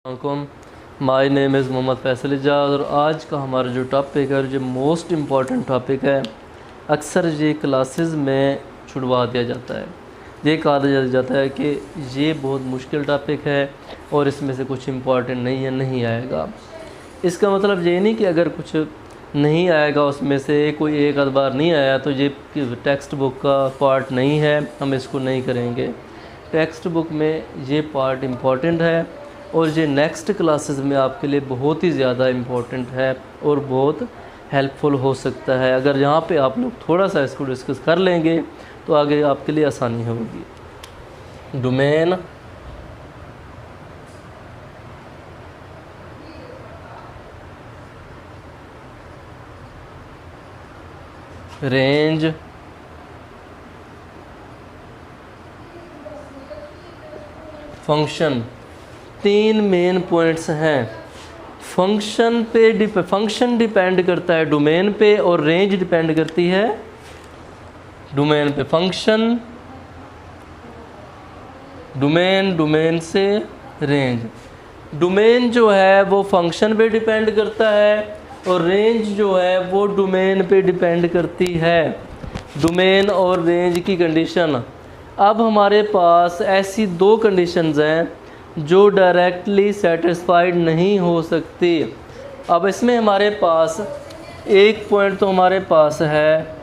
My name is Mohammad Faisal Ejaz और आज का हमारा जो टॉपिक है जो मोस्ट इम्पॉर्टेंट टॉपिक है, अक्सर ये क्लासेस में छुड़वा दिया जाता है। ये कहा जाता है कि ये बहुत मुश्किल टॉपिक है और इसमें से कुछ इम्पॉर्टेंट नहीं है, नहीं आएगा। इसका मतलब ये नहीं कि अगर कुछ नहीं आएगा उसमें से कोई एक आध बार नहीं आया तो ये टेक्स्ट बुक का पार्ट नहीं है, हम इसको नहीं करेंगे। टेक्स्ट बुक में ये पार्ट इम्पॉर्टेंट है और ये नेक्स्ट क्लासेस में आपके लिए बहुत ही ज़्यादा इम्पोर्टेंट है और बहुत हेल्पफुल हो सकता है। अगर यहाँ पे आप लोग थोड़ा सा इसको डिस्कस कर लेंगे तो आगे आपके लिए आसानी होगी। डोमेन, रेंज, फंक्शन, तीन मेन पॉइंट्स हैं। फंक्शन डिपेंड करता है डोमेन पे और रेंज डिपेंड करती है डोमेन पे। फंक्शन डोमेन से रेंज। डोमेन जो है वो फंक्शन पे डिपेंड करता है और रेंज जो है वो डोमेन पे डिपेंड करती है। डोमेन और रेंज की कंडीशन। अब हमारे पास ऐसी दो कंडीशंस हैं जो डायरेक्टली सेटिस्फाइड नहीं हो सकती। अब इसमें हमारे पास एक पॉइंट तो हमारे पास है,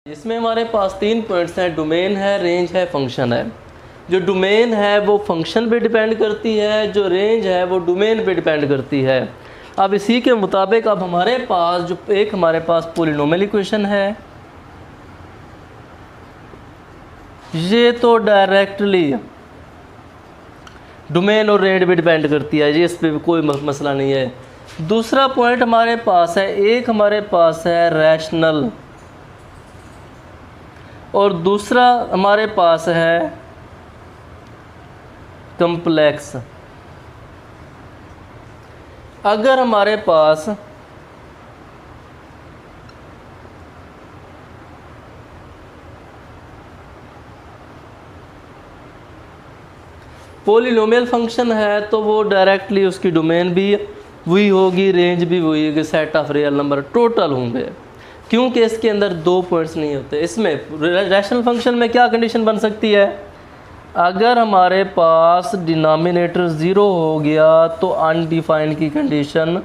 इसमें हमारे पास तीन पॉइंट्स हैं, डोमेन है, रेंज है, फंक्शन है। जो डोमेन है वो फंक्शन पे डिपेंड करती है, जो रेंज है वो डोमेन पे डिपेंड करती है। अब इसी के मुताबिक अब हमारे पास जो एक हमारे पास पॉलिनोमियल इक्वेशन है, ये तो डायरेक्टली डोमेन और रेंज पे डिपेंड करती है, ये इस पर कोई मसला नहीं है। दूसरा पॉइंट हमारे पास है, एक हमारे पास है रैशनल और दूसरा हमारे पास है कॉम्प्लेक्स। अगर हमारे पास पॉलिनोमियल फंक्शन है तो वो डायरेक्टली उसकी डोमेन भी वही होगी, रेंज भी वही होगी, set of real number total होंगे, क्योंकि इसके अंदर दो पॉइंट्स नहीं होते। इसमें रैशनल फंक्शन में क्या कंडीशन बन सकती है, अगर हमारे पास डिनोमिनेटर ज़ीरो हो गया तो अनडिफाइंड की कंडीशन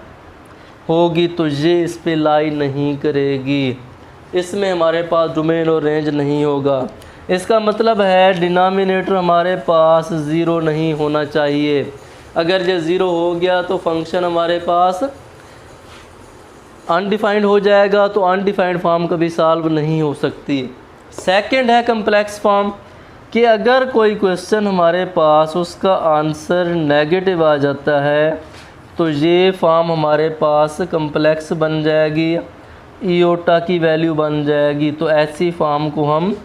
होगी, तो ये इस पे लाई नहीं करेगी। इसमें हमारे पास डोमेन और रेंज नहीं होगा। इसका मतलब है डिनोमिनेटर हमारे पास ज़ीरो नहीं होना चाहिए। अगर ये ज़ीरो हो गया तो फंक्शन हमारे पास अनडिफाइंड हो जाएगा, तो अनडिफाइंड फॉर्म कभी सॉल्व नहीं हो सकती। सेकंड है कम्प्लेक्स फॉर्म, कि अगर कोई क्वेश्चन हमारे पास उसका आंसर नेगेटिव आ जाता है तो ये फॉर्म हमारे पास कम्प्लेक्स बन जाएगी, इयोटा की वैल्यू बन जाएगी। तो ऐसी फॉर्म को हम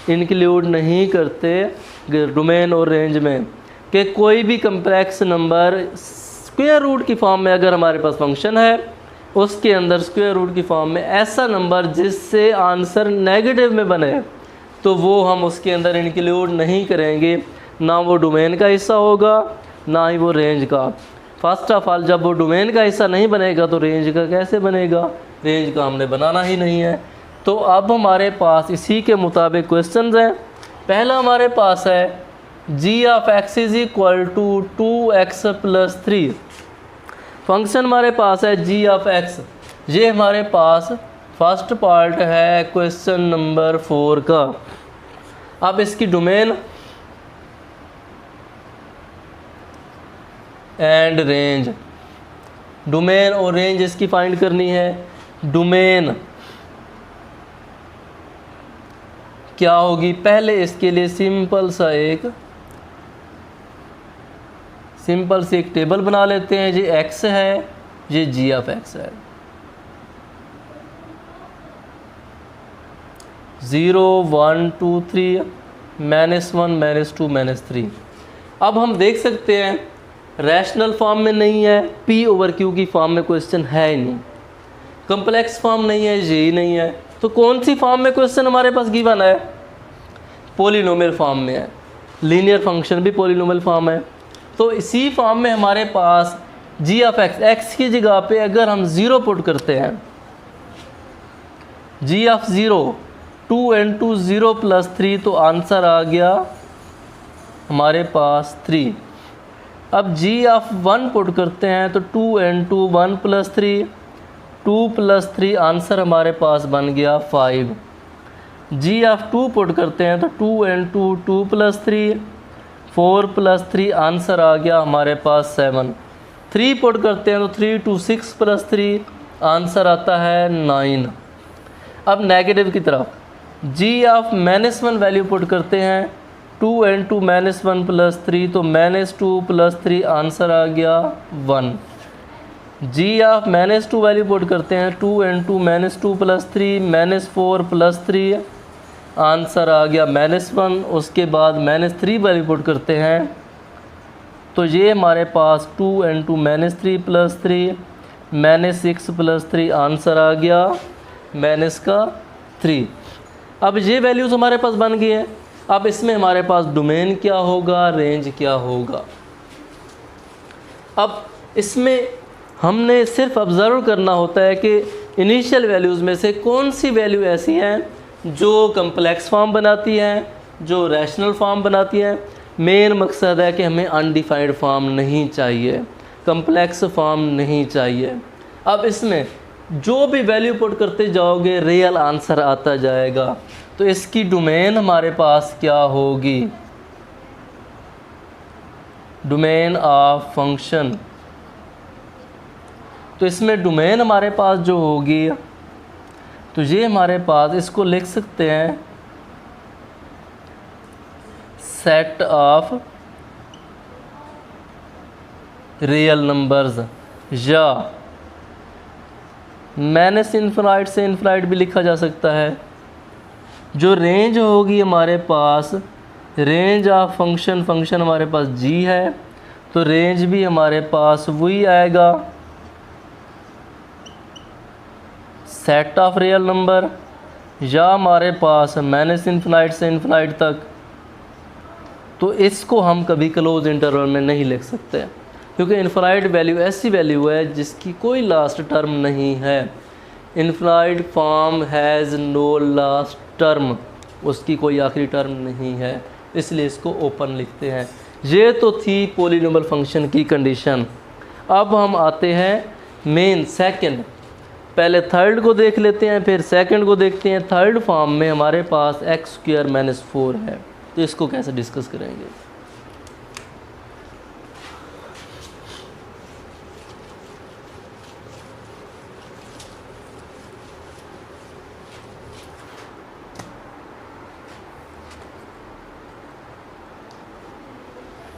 इंक्लूड नहीं करते डोमेन और रेंज में, कि कोई भी कम्प्लेक्स नंबर स्क्वायर रूट की फॉर्म में अगर हमारे पास फंक्शन है उसके अंदर स्क्वायर रूट की फॉर्म में ऐसा नंबर जिससे आंसर नेगेटिव में बने तो वो हम उसके अंदर इंक्लूड नहीं करेंगे, ना वो डोमेन का हिस्सा होगा ना ही वो रेंज का। फर्स्ट ऑफ ऑल जब वो डोमेन का हिस्सा नहीं बनेगा तो रेंज का कैसे बनेगा, रेंज का हमने बनाना ही नहीं है। तो अब हमारे पास इसी के मुताबिक क्वेश्चंस हैं। पहला हमारे पास है g of x is equal to 2x plus 3। Function हमारे पास है g ऑफ x। ये हमारे पास फर्स्ट पार्ट है क्वेश्चन नंबर 4 का। अब इसकी डोमेन एंड रेंज, डोमेन और रेंज इसकी फाइंड करनी है। डोमेन क्या होगी, पहले इसके लिए सिंपल सी एक टेबल बना लेते हैं। ये x है, ये g ऑफ x है। 0 1 2 3 -1 -2 -3। अब हम देख सकते हैं रैशनल फॉर्म में नहीं है, p ओवर q की फॉर्म में क्वेश्चन है ही नहीं, कम्प्लेक्स फॉर्म नहीं है, ये ही नहीं है, तो कौन सी फॉर्म में क्वेश्चन हमारे पास गिवन है, पॉलिनोमियल फॉर्म में है। लीनियर फंक्शन भी पॉलिनोमियल फॉर्म है। तो इसी फॉर्म में हमारे पास जी ऑफ एक्स, एक्स की जगह पे अगर हम ज़ीरो पुट करते हैं, G of zero 2 into zero plus 3, तो आंसर आ गया हमारे पास 3। अब जी ऑफ 1 पुट करते हैं तो 2 इंटू 1 प्लस 3, 2 प्लस 3, आंसर हमारे पास बन गया 5। जी ऑफ 2 पुट करते हैं तो 2 इंटू 2 प्लस 3, 4 प्लस 3, आंसर आ गया हमारे पास 7। 3 पुट करते हैं तो 3 टू 6 प्लस 3, आंसर आता है 9। अब नेगेटिव की तरफ जी ऑफ -1 वैल्यू पुट करते हैं, 2 इंटू -1 प्लस 3, तो -2 प्लस 3, आंसर आ गया 1। जी ऑफ -2 वैल्यू पुट करते हैं, 2 इंटू -2 प्लस 3, -4 प्लस 3, आंसर आ गया -1। उसके बाद -3 वैल्यू पुट करते हैं तो ये हमारे पास 2 इंटू -3 प्लस 3, -6 प्लस 3, आंसर आ गया -3। अब ये वैल्यूज़ हमारे पास बन गई है। अब इसमें हमारे पास डोमेन क्या होगा, रेंज क्या होगा। अब इसमें हमने सिर्फ ऑब्ज़र्व करना होता है कि इनिशियल वैल्यूज़ में से कौन सी वैल्यू ऐसी हैं जो कम्प्लेक्स फॉर्म बनाती हैं, जो रैशनल फॉर्म बनाती हैं। मेन मकसद है कि हमें अनडिफाइंड फॉर्म नहीं चाहिए, कम्प्लेक्स फॉर्म नहीं चाहिए। अब इसमें जो भी वैल्यू पुट करते जाओगे रियल आंसर आता जाएगा। तो इसकी डोमेन हमारे पास क्या होगी, डोमेन ऑफ फंक्शन। तो इसमें डोमेन हमारे पास जो होगी, तो ये हमारे पास इसको लिख सकते हैं सेट ऑफ रियल नंबर्स, या माइनस इन्फिनाइट से इन्फिनाइट भी लिखा जा सकता है। जो रेंज होगी हमारे पास, रेंज ऑफ फंक्शन, फंक्शन हमारे पास जी है तो रेंज भी हमारे पास वही आएगा सेट ऑफ रियल नंबर, या हमारे पास माइनस इन्फिनाइट से इन्फिनाइट तक। तो इसको हम कभी क्लोज इंटरवल में नहीं लिख सकते क्योंकि इन्फिनाइट वैल्यू ऐसी वैल्यू है जिसकी कोई लास्ट टर्म नहीं है। Infinite form has no last term, उसकी कोई आखिरी टर्म नहीं है, इसलिए इसको ओपन लिखते हैं। ये तो थी पॉलिनोमियल फंक्शन की कंडीशन। अब हम आते हैं मेन सेकंड। पहले थर्ड को देख लेते हैं, फिर सेकंड को देखते हैं। थर्ड फॉर्म में हमारे पास x² - 4 है, तो इसको कैसे डिस्कस करेंगे।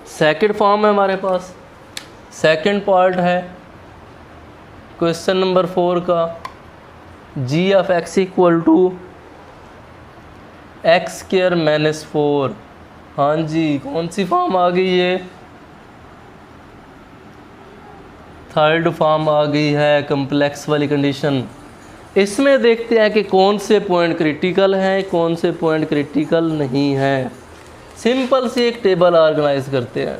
सेकंड फॉर्म है हमारे पास, सेकंड पार्ट है क्वेश्चन नंबर 4 का, g of x equal to x² - 4। हाँ जी, कौन सी फॉर्म आ गई है, थर्ड फॉर्म आ गई है, कम्प्लेक्स वाली कंडीशन। इसमें देखते हैं कि कौन से पॉइंट क्रिटिकल हैं, कौन से पॉइंट क्रिटिकल नहीं हैं। सिंपल से एक टेबल ऑर्गेनाइज करते हैं,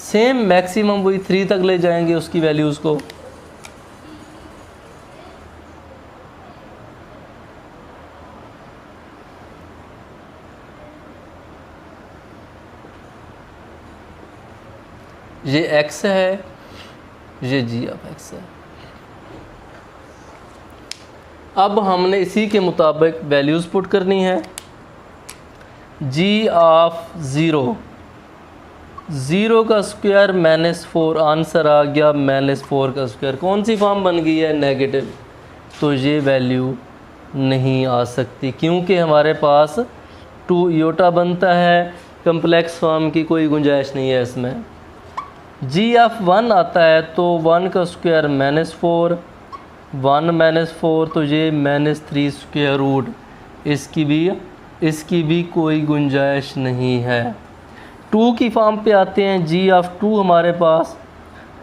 सेम मैक्सिमम वही 3 तक ले जाएंगे उसकी वैल्यूज़ को। ये x है, ये g ऑफ x है। अब हमने इसी के मुताबिक वैल्यूज़ पुट करनी है। g ऑफ 0, 0 का स्क्वायर -4, आंसर आ गया -4 का स्क्वायर। कौन सी फॉर्म बन गई है, नेगेटिव, तो ये वैल्यू नहीं आ सकती क्योंकि हमारे पास 2 इयोटा बनता है, कम्प्लेक्स फॉर्म की कोई गुंजाइश नहीं है इसमें। g ऑफ 1 आता है तो 1 का स्क्वायर -4, 1 - 4, तो ये -3 स्क्वायर रूट, इसकी भी कोई गुंजाइश नहीं है। 2 की फॉर्म पे आते हैं, g ऑफ 2 हमारे पास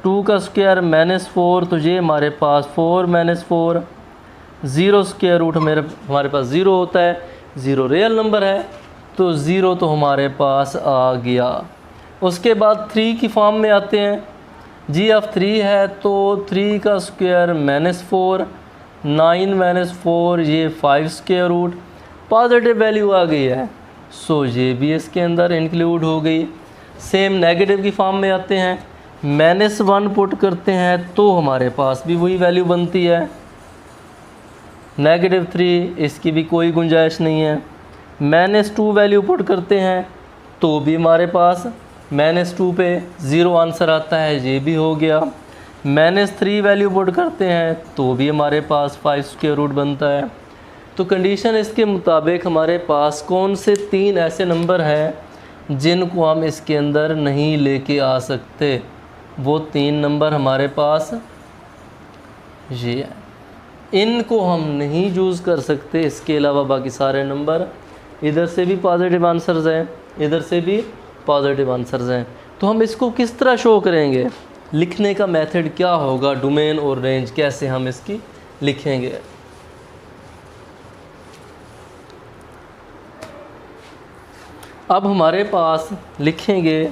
2 का स्क्वायर -4, तो ये हमारे पास 4 - 4, 0 स्क्वायर रूट हमारे पास 0 होता है, 0 रियल नंबर है, तो तो 0 तो हमारे पास आ गया। उसके बाद 3 की फॉर्म में आते हैं। g(3) है तो 3 का स्क्वायर -4, 9 - 4 ये 5 स्क्वायर रूट, पॉजिटिव वैल्यू आ गई है, सो ये भी इसके अंदर इंक्लूड हो गई। सेम नेगेटिव की फॉर्म में आते हैं, -1 पुट करते हैं तो हमारे पास भी वही वैल्यू बनती है, -3 इसकी भी कोई गुंजाइश नहीं है। -2 वैल्यू पुट करते हैं तो भी हमारे पास -2 पे 0 आंसर आता है, ये भी हो गया। -3 वैल्यू पुट करते हैं तो भी हमारे पास 5 स्क्वायर रूट बनता है। तो कंडीशन इसके मुताबिक हमारे पास कौन से 3 ऐसे नंबर हैं जिनको हम इसके अंदर नहीं लेके आ सकते, वो 3 नंबर हमारे पास ये है, इनको हम नहीं यूज़ कर सकते। इसके अलावा बाकी सारे नंबर, इधर से भी पॉजिटिव आंसर्स हैं, इधर से भी पॉजिटिव आंसर्स हैं। तो हम इसको किस तरह शो करेंगे, लिखने का मेथड क्या होगा, डोमेन और रेंज कैसे हम इसकी लिखेंगे। अब हमारे पास लिखेंगे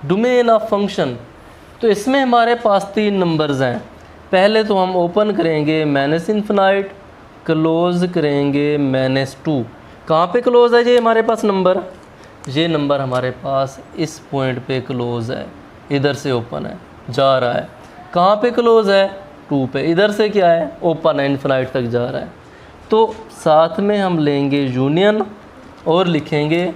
डोमेन ऑफ फंक्शन। तो इसमें हमारे पास 3 नंबर्स हैं। पहले तो हम ओपन करेंगे -∞, क्लोज़ करेंगे -2। कहाँ पे क्लोज़ है ये हमारे पास नंबर, ये नंबर हमारे पास इस पॉइंट पे क्लोज़ है, इधर से ओपन है, जा रहा है। कहाँ पे क्लोज़ है, 2 पे। इधर से क्या है, ओपन है, इन्फिनाइट तक जा रहा है। तो साथ में हम लेंगे यूनियन और लिखेंगे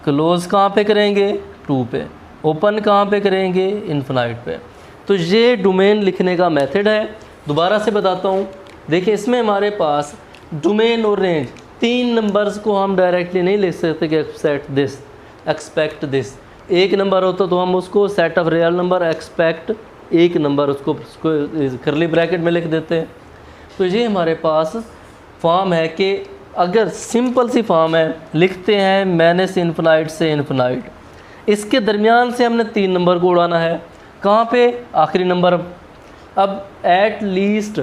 क्लोज़ कहाँ पे करेंगे, 2 पे, ओपन कहाँ पे करेंगे, इन्फिनाइट पे। तो ये डोमेन लिखने का मेथड है। दोबारा से बताता हूँ, देखिए इसमें हमारे पास डोमेन और रेंज 3 नंबर्स को हम डायरेक्टली नहीं लिख सकते कि एक्सपेक्ट दिस। एक नंबर होता तो हम उसको set of real number expect एक नंबर उसको करली ब्रैकेट में लिख देते हैं। तो ये हमारे पास फॉर्म है कि अगर सिंपल सी फॉर्म है, लिखते हैं -∞ से इन्फिनाइट, इसके दरमियान से हमने 3 नंबर को उड़ाना है। कहाँ पे, आखिरी नंबर। अब एट लीस्ट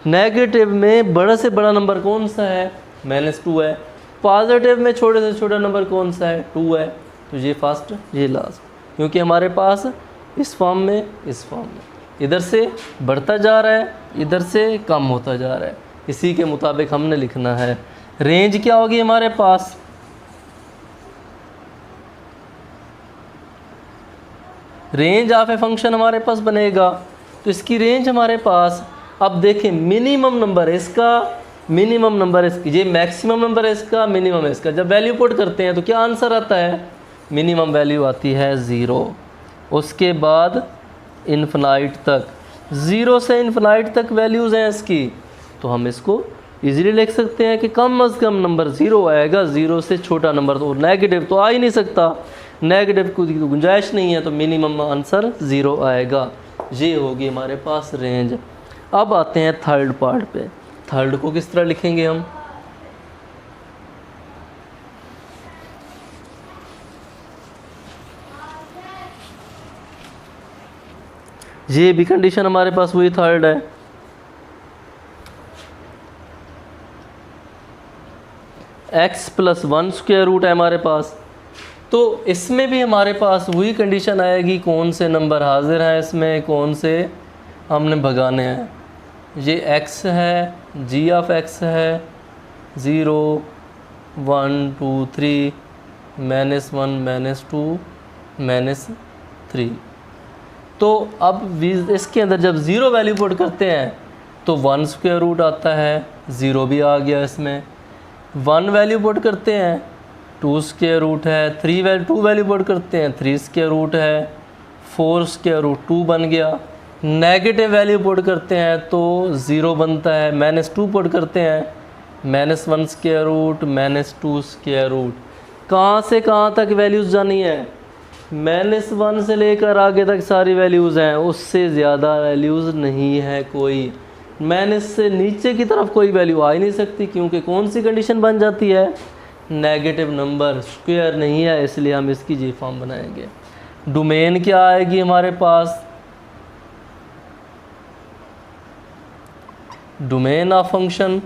नेगेटिव में बड़ा से बड़ा नंबर कौन सा है, -2 है। पॉजिटिव में छोटे से छोटा नंबर कौन सा है, 2 है। तो ये फर्स्ट, ये लास्ट, क्योंकि हमारे पास इस फॉर्म में, इस फॉर्म में इधर से बढ़ता जा रहा है, इधर से कम होता जा रहा है। इसी के मुताबिक हमने लिखना है। रेंज क्या होगी हमारे पास, रेंज ऑफ ए फंक्शन हमारे पास बनेगा। तो इसकी रेंज हमारे पास, अब देखें मिनिमम नंबर है इसका, मिनिमम नंबर इसकी, ये मैक्सिमम नंबर है इसका, मिनिमम है इसका। जब वैल्यू पुट करते हैं तो क्या आंसर आता है, मिनिमम वैल्यू आती है 0। उसके बाद इन्फिनाइट तक, 0 से इन्फिनाइट तक वैल्यूज़ हैं इसकी। तो हम इसको इजीली लिख सकते हैं कि कम से कम नंबर 0 आएगा, 0 से छोटा नंबर तो नेगेटिव तो आ ही नहीं सकता, नेगेटिव की गुंजाइश नहीं है, तो मिनिमम आंसर 0 आएगा। ये होगी हमारे पास रेंज। अब आते हैं थर्ड पार्ट पे। थर्ड को किस तरह लिखेंगे हम, ये भी कंडीशन हमारे पास वही थर्ड है। x + 1 स्क्वायर रूट है हमारे पास। तो इसमें भी हमारे पास वही कंडीशन आएगी, कौन से नंबर हाजिर हैं इसमें, कौन से हमने भगाने हैं। ये x है, g(x) है, 0 1 2 3 -1 -2 -3। तो अब इसके अंदर जब 0 वैल्यू पुट करते हैं तो 1 स्क्वायर रूट आता है, 0 भी आ गया इसमें। 1 वैल्यू पुट करते हैं, 2 स्क्वायर रूट है। 2 वैल्यू पुट करते हैं, 3 स्क्वायर रूट है। 4 स्क्वायर रूट 2 बन गया। नेगेटिव वैल्यू पुट करते हैं तो 0 बनता है। -2 पुट करते हैं, -1 स्क्वायर रूट -2 स्क्वायर रूट। कहाँ से कहाँ तक वैल्यूज़ जानी है, -1 से लेकर आगे तक सारी वैल्यूज़ हैं, उससे ज़्यादा वैल्यूज़ नहीं है कोई। माइनस से नीचे की तरफ कोई वैल्यू आ ही नहीं सकती, क्योंकि कौन सी कंडीशन बन जाती है, नेगेटिव नंबर, स्क्वायर नहीं है, इसलिए हम इसकी जी फॉर्म बनाएंगे। डोमेन क्या आएगी हमारे पास, डोमेन ऑफ फंक्शन,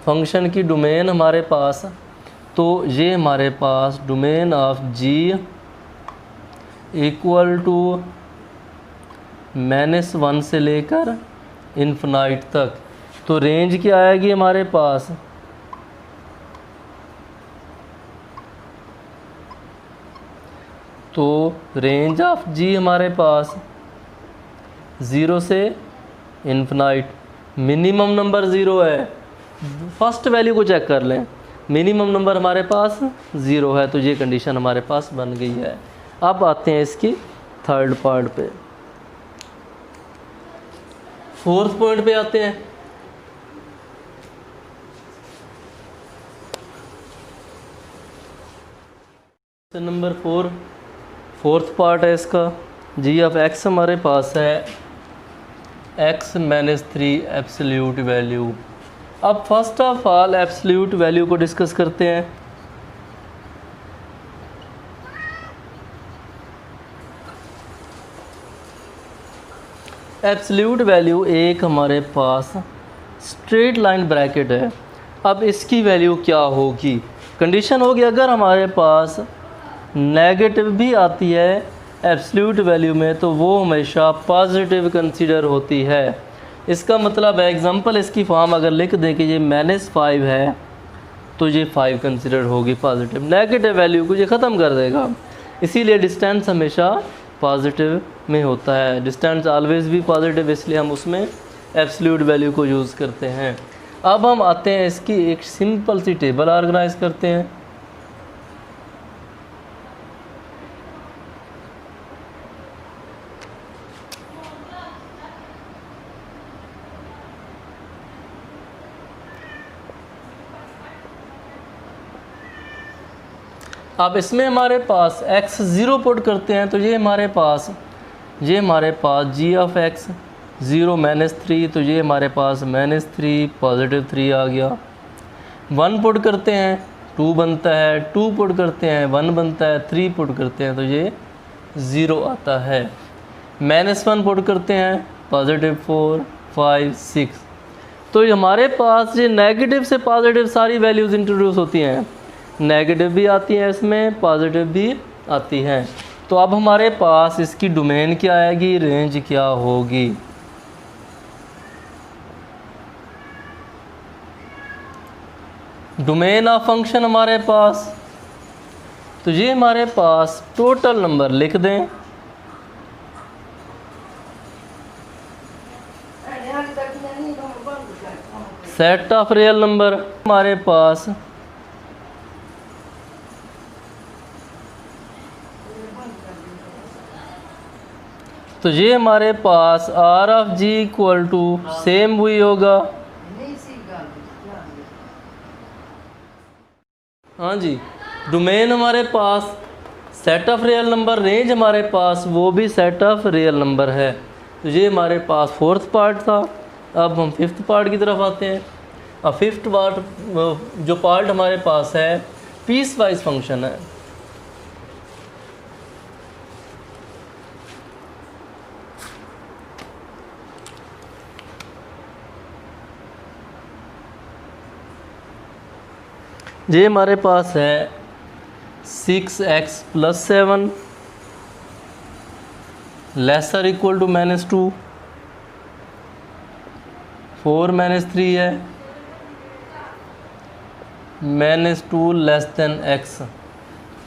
फंक्शन की डोमेन हमारे पास, तो ये हमारे पास domain of G equal to -1 से लेकर इन्फिनाइट तक। तो रेंज क्या आएगी हमारे पास, तो रेंज ऑफ जी हमारे पास 0 से इन्फिनाइट। मिनिमम नंबर 0 है, फर्स्ट वैल्यू को चेक कर लें, मिनिमम नंबर हमारे पास 0 है, तो ये कंडीशन हमारे पास बन गई है। अब आते हैं इसकी थर्ड पार्ट पे, फोर्थ पॉइंट पे आते हैं। नंबर 4, फोर्थ पार्ट है इसका, जी ऑफ एक्स हमारे पास है x-3 एब्सोल्यूट वैल्यू। अब first of all absolute value को डिस्कस करते हैं। एब्सोल्यूट वैल्यू एक हमारे पास स्ट्रेट लाइन ब्रैकेट है। अब इसकी वैल्यू क्या होगी, कंडीशन होगी अगर हमारे पास नेगेटिव भी आती है एब्सोल्यूट वैल्यू में तो वो हमेशा पॉजिटिव कंसीडर होती है। इसका मतलब है, एग्जांपल इसकी फॉर्म अगर लिख दें कि ये -5 है तो ये 5 कंसीडर होगी पॉजिटिव, नेगेटिव वैल्यू को ये ख़त्म कर देगा। इसीलिए डिस्टेंस हमेशा पॉजिटिव में होता है, डिस्टेंस ऑलवेज भी पॉजिटिव, इसलिए हम उसमें एब्सोल्यूट वैल्यू को यूज़ करते हैं। अब हम आते हैं इसकी एक सिंपल सी टेबल ऑर्गेनाइज करते हैं। अब इसमें हमारे पास x 0 पुट करते हैं तो ये हमारे पास g ऑफ x 0 -3, तो ये हमारे पास -3 पॉजिटिव 3 आ गया। 1 पुट करते हैं 2 बनता है, 2 पुट करते हैं 1 बनता है, 3 पुट करते हैं तो ये 0 आता है। -1 पुट करते हैं पॉजिटिव 4 5 6, तो हमारे पास ये नेगेटिव से पॉजिटिव सारी वैल्यूज़ इंट्रोड्यूस होती हैं, नेगेटिव भी आती हैं इसमें, पॉजिटिव भी आती हैं। तो अब हमारे पास इसकी डोमेन क्या आएगी, रेंज क्या होगी। डोमेन ऑफ फंक्शन हमारे पास, तो ये हमारे पास टोटल नंबर लिख दें, सेट ऑफ रियल नंबर हमारे पास तो ये हमारे पास R of G equal to same वही होगा, हाँ जी। डोमेन हमारे पास set of real number, range हमारे पास वो भी सेट ऑफ रियल नंबर है। तो ये हमारे पास फोर्थ पार्ट था। अब हम फिफ्थ पार्ट की तरफ आते हैं। अब फिफ्थ पार्ट जो पार्ट हमारे पास है पीस वाइज फंक्शन है। ये हमारे पास है 6x + 7 लेसर इक्वल टू -2, 4 - 3 है, -2 लेस देन x।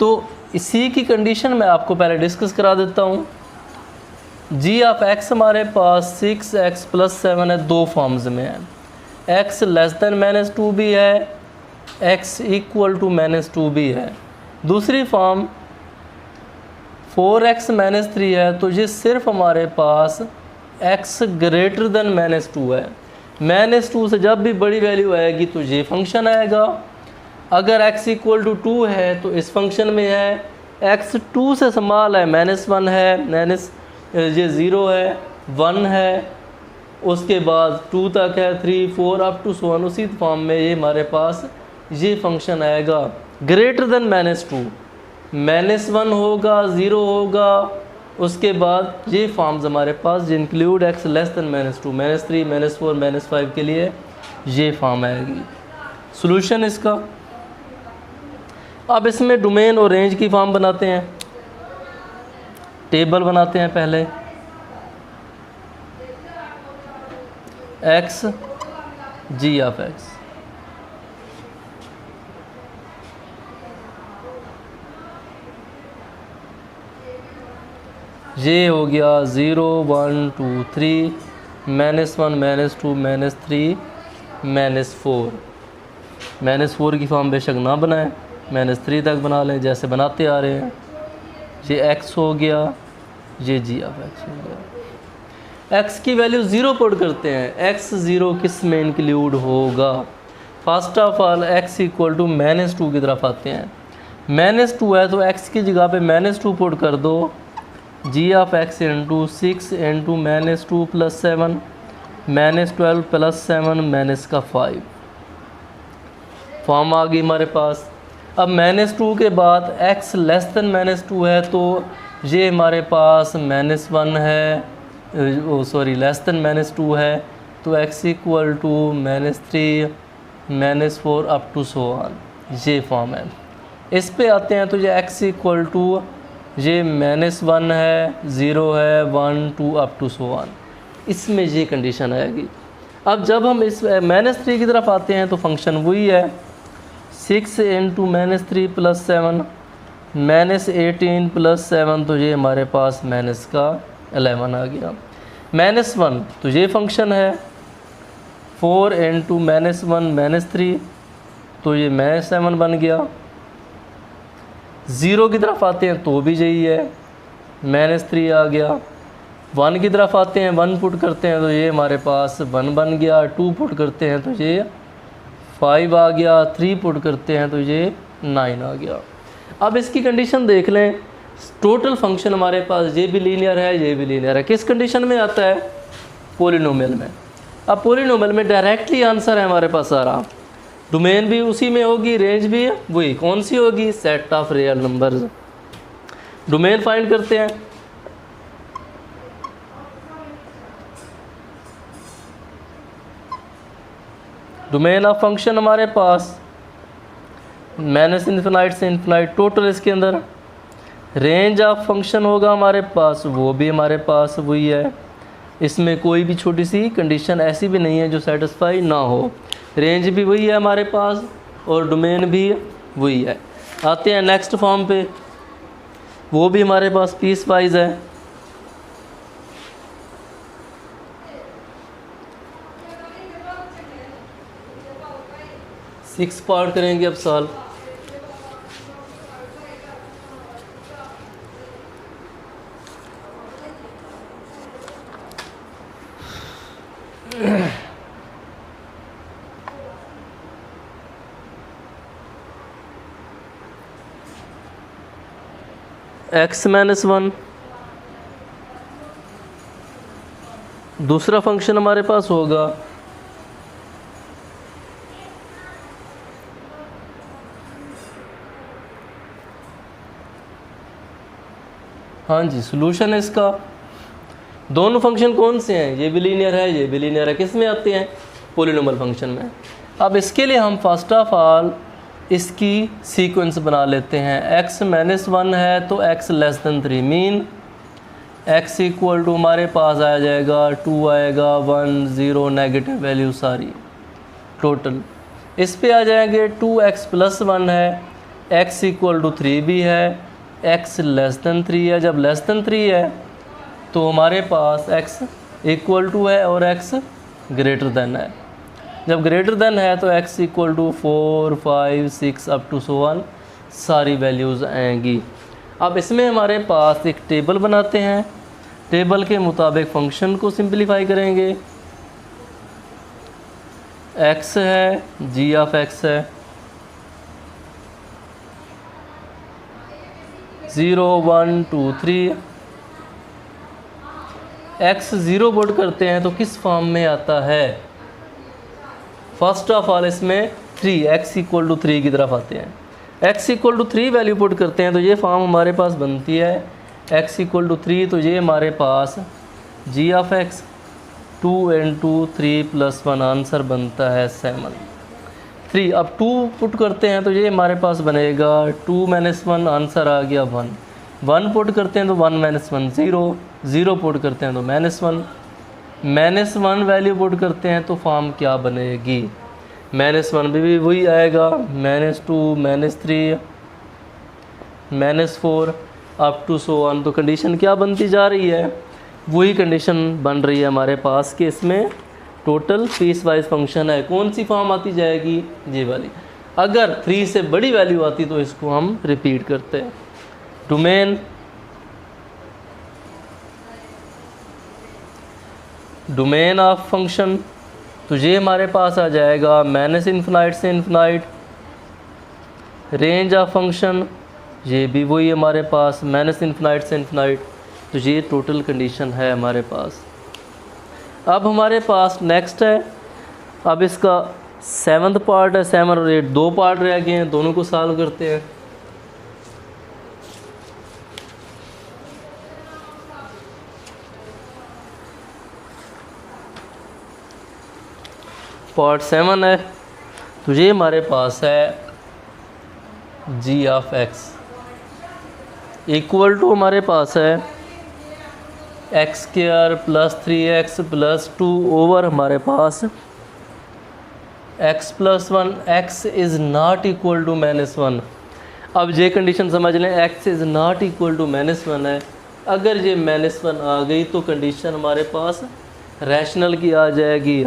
तो इसी की कंडीशन मैं आपको पहले डिस्कस करा देता हूँ। जी ऑफ x हमारे पास 6x + 7 है, दो फॉर्म्स में है, x लेस देन -2 भी है, x इक्वल टू -2 भी है। दूसरी फॉर्म 4x - 3 है, तो ये सिर्फ हमारे पास x ग्रेटर देन -2 है। -2 से जब भी बड़ी वैल्यू आएगी तो ये फंक्शन आएगा। अगर x इक्वल टू 2 है तो इस फंक्शन में है, x 2 से स्मॉल है, -1 है, ये 0 है, 1 है, उसके बाद 2 तक है, 3 4 अप टू 1, उसी फॉर्म में ये हमारे पास ये फंक्शन आएगा। ग्रेटर देन -2, -1 होगा, 0 होगा, उसके बाद ये फॉर्म्स हमारे पास जो इंक्लूड x लेस देन -2, -3 -4 -5 के लिए ये फॉर्म आएगी सॉल्यूशन इसका। अब इसमें डोमेन और रेंज की फॉर्म बनाते हैं, टेबल बनाते हैं पहले। एक्स जी ऑफ एक्स, ये हो गया 0 1 2 3 -1 -2 -3 -4। -4 की फॉर्म बेशक ना बनाएं, -3 तक बना लें जैसे बनाते आ रहे हैं। ये x हो गया, ये जी ऑफ x हो गया। x की वैल्यू 0 पुट करते हैं। x 0 किस में इंक्लूड होगा? First of all x equal to -2 की तरफ आते हैं। -2 है तो x की जगह पे -2 पुट कर दो। G of x into 6 into -2 + 7 -12 + 7 -5 form आ गई हमारे पास। अब -2 के बाद x लेस देन -2 है तो ये हमारे पास -1 है, लेस देन -2 है तो x equal to -3 -4 up to so on, ये फॉर्म है। इस पे आते हैं तो ये x इक्वल टू ये -1 है, 0 है, 1 2 अप टू सो ऑन, इसमें ये कंडीशन आएगी। अब जब हम इस -3 की तरफ आते हैं तो फंक्शन वही है, 6 इंटू -3 + 7 -18 + 7 तो ये हमारे पास -11 आ गया। -1 तो ये फंक्शन है, 4 इंटू -1 -3 तो ये -7 बन गया। 0 की तरफ आते हैं तो भी यही है, -3 आ गया। 1 की तरफ आते हैं, 1 पुट करते हैं तो ये हमारे पास 1 बन गया। 2 पुट करते हैं तो ये 5 आ गया। 3 पुट करते हैं तो ये 9 आ गया। अब इसकी कंडीशन देख लें, टोटल फंक्शन हमारे पास ये भी लीनियर है, ये भी लीनियर है। किस कंडीशन में आता है? पॉलिनोमियल में। अब पॉलिनोमियल में डायरेक्टली आंसर है हमारे पास सारा, डोमेन भी उसी में होगी, रेंज भी वही। कौन सी होगी? Set of real numbers. Domain find करते हैं। डोमेन ऑफ फंक्शन हमारे पास -∞ से इन्फिनाइट टोटल इसके अंदर। रेंज ऑफ फंक्शन होगा हमारे पास, वो भी हमारे पास वही है। इसमें कोई भी छोटी सी कंडीशन ऐसी भी नहीं है जो सेटिस्फाई ना हो। रेंज भी वही है हमारे पास और डोमेन भी वही है। आते हैं नेक्स्ट फॉर्म पे, वो भी हमारे पास पीस वाइज है। सिक्स पार्ट करेंगे अब साल। x-1 दूसरा फंक्शन हमारे पास होगा हाँ जी सॉल्यूशन है इसका। दोनों फंक्शन कौन से हैं? ये भी लीनियर है, ये भी लीनियर है। किस में आते हैं? पॉलिनोमियल फंक्शन में। अब इसके लिए हम फर्स्ट ऑफ ऑल इसकी सीक्वेंस बना लेते हैं। x-1 है तो x less than 3 mean x equal to हमारे पास आ जाएगा 2 आएगा, 1 0 नेगेटिव वैल्यू सारी टोटल। इस पे आ जाएंगे 2x + 1 है, x इक्वल टू 3 भी है, x लेस देन 3 है। जब लेस देन 3 है तो हमारे पास x इक्वल टू है और x ग्रेटर देन है। जब ग्रेटर देन है तो x equal to 4 5 6 up to so on सारी वैल्यूज़ आएंगी। अब इसमें हमारे पास एक टेबल बनाते हैं। टेबल के मुताबिक फंक्शन को सिंपलीफाई करेंगे। x है, g ऑफ x है, 0 1 2 3। x 0 पुट करते हैं तो किस फॉर्म में आता है? फर्स्ट ऑफ ऑल इसमें 3 x इक्वल टू 3 की तरफ आते हैं। x equal to 3 value put करते हैं तो ये फॉर्म हमारे पास बनती है x इक्वल टू 3 तो ये हमारे पास g ऑफ x 2×3+1 आंसर बनता है 7। 3 अब 2 पुट करते हैं तो ये हमारे पास बनेगा 2 - 1 आंसर आ गया 1। 1 पुट करते हैं तो 1 - 1 0। 0 पुट करते हैं तो -1। -1 वैल्यू पुट करते हैं तो फॉर्म क्या बनेगी? -1 भी वही आएगा, -2 -3 -4 अप टू सो ऑन। तो कंडीशन क्या बनती जा रही है? वही कंडीशन बन रही है हमारे पास कि इसमें टोटल पीस वाइज फंक्शन है। कौन सी फॉर्म आती जाएगी? ये वाली। अगर 3 से बड़ी वैल्यू आती तो इसको हम रिपीट करते हैं। डोमेन ऑफ फंक्शन तो ये हमारे पास आ जाएगा -∞ से इन्फिनाइट। रेंज ऑफ फंक्शन ये भी वही हमारे पास -∞ से इन्फिनाइट। तो ये टोटल कंडीशन है हमारे पास। अब हमारे पास नेक्स्ट है, अब इसका 7th पार्ट है। 7 और 8 2 पार्ट रह गए हैं, दोनों को सॉल्व करते हैं। पार्ट 7 है तो ये हमारे पास है g(x) इक्वल टू हमारे पास है x² + 3x + 2 ओवर हमारे पास x + 1। x is not equal to -1। अब ये कंडीशन समझ लें, x is not equal to -1 है। अगर ये -1 आ गई तो कंडीशन हमारे पास रैशनल की आ जाएगी।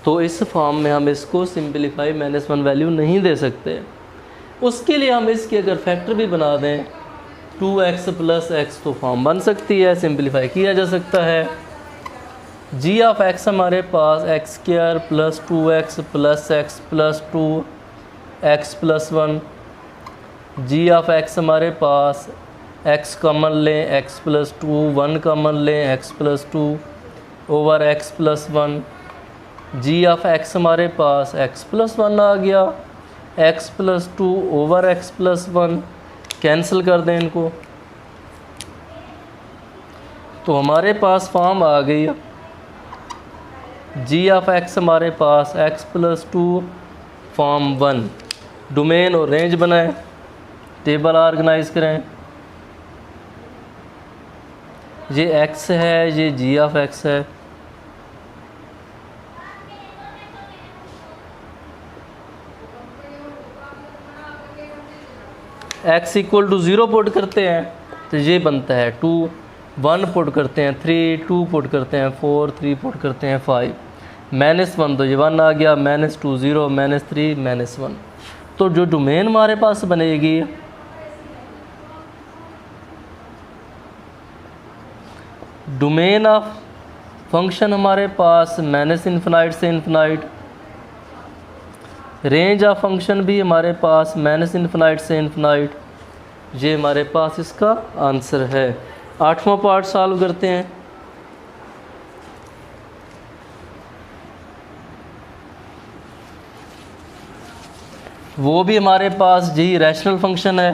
तो इस फॉर्म में हम इसको सिंपलीफाई -1 वैल्यू नहीं दे सकते। उसके लिए हम इसके अगर फैक्टर भी बना दें 2x + x तो फॉर्म बन सकती है, सिंपलीफाई किया जा सकता है। g(x) हमारे पास x² + 2x + x + 2 x + 1। g(x) हमारे पास x कॉमन लें x + 2, 1 कॉमन लें x + 2 ओवर x + 1। g(x) हमारे पास x + 1 आ गया, x + 2 ओवर x + 1। कैंसिल कर दें इनको तो हमारे पास फॉर्म आ गई g(x) हमारे पास x + 2 फॉर्म 1। डोमेन और रेंज बनाएं, टेबल ऑर्गेनाइज करें। ये x है, ये g(x) है। x = 0 पुट करते हैं तो ये बनता है 2। 1 पुट करते हैं 3, 2 पुट करते हैं 4, 3 पुट करते हैं 5। -1 तो ये 1 आ गया, -2 0, -3 -1। तो जो डोमेन हमारे पास बनेगी डोमेन ऑफ फंक्शन हमारे पास -∞ से इन्फिनाइट। रेंज ऑफ फंक्शन भी हमारे पास -∞ से इन्फिनाइट। ये हमारे पास इसका आंसर है। 8वां पार्ट सॉल्व करते हैं। वो भी हमारे पास जी रैशनल फंक्शन है।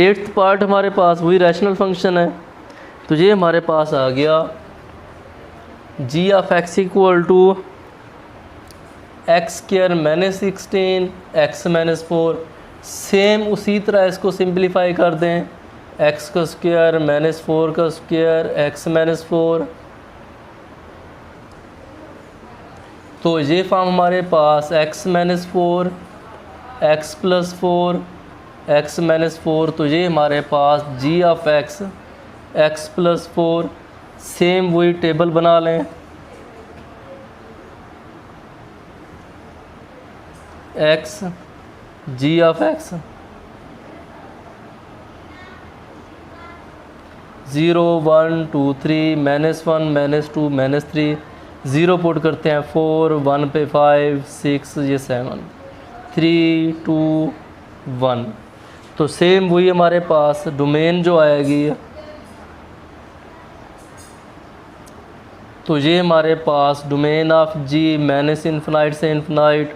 एट्थ पार्ट हमारे पास वही रैशनल फंक्शन है। तो ये हमारे पास आ गया g(x) = x² - 16 x - 4। सेम उसी तरह इसको सिंपलीफाई कर दें, x² - 4² x - 4। तो ये फॉर्म हमारे पास x - 4 x + 4 x - 4। तो ये हमारे पास g(x) x + 4। सेम वही टेबल बना लें, x g(x) 0 1 2 3 -1 -2 -3। 0 पुट करते हैं 4, 1 पे 5 6, ये 7 3 2 1। तो सेम वही हमारे पास डोमेन जो आएगी तो ये हमारे पास डोमेन ऑफ g -∞ से infinite.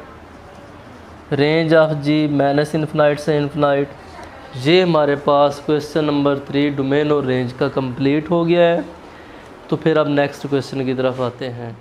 Range of g minus infinite से इन्फिनाइट। ये हमारे पास क्वेश्चन नंबर 3 डोमेन और रेंज का कंप्लीट हो गया है। तो फिर अब नेक्स्ट क्वेश्चन की तरफ आते हैं।